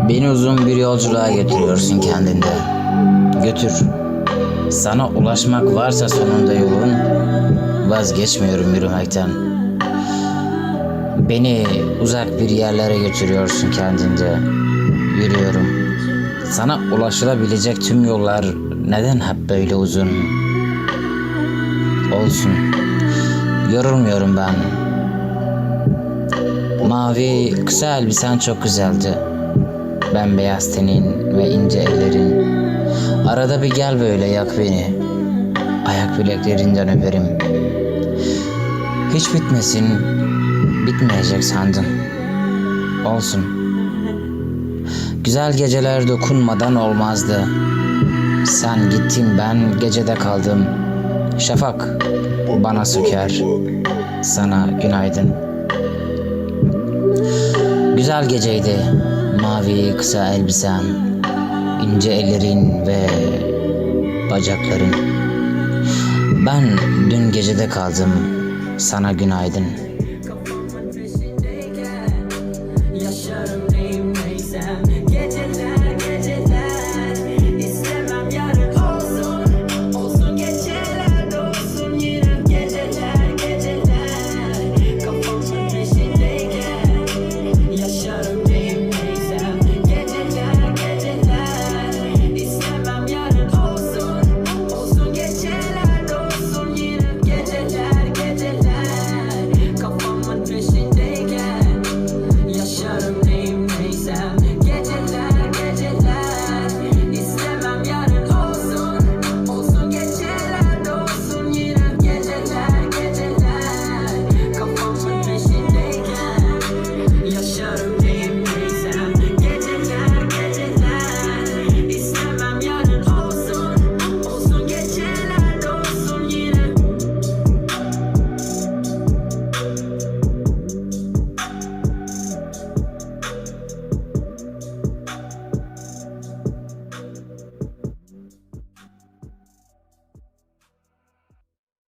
Beni uzun bir yolculuğa götürüyorsun kendinde. Götür. Sana ulaşmak varsa sonunda yolun, vazgeçmiyorum yürümekten. Beni uzak bir yerlere götürüyorsun kendinde. Yürüyorum. Sana ulaşılabilecek tüm yollar neden hep böyle uzun? Olsun. Yorulmuyorum ben. Mavi kısa elbisen çok güzeldi. Bembeyaz tenin ve ince ellerin. Arada bir gel böyle yak beni. Ayak bileklerinden öperim. Hiç bitmesin, bitmeyecek sandın. Olsun. Güzel geceler dokunmadan olmazdı. Sen gittin, ben gecede kaldım. Şafak bana söker. Sana günaydın. Güzel geceydi. Mavi kısa elbisen, ince ellerin ve bacakların. Ben dün gecede kaldım. Sana günaydın.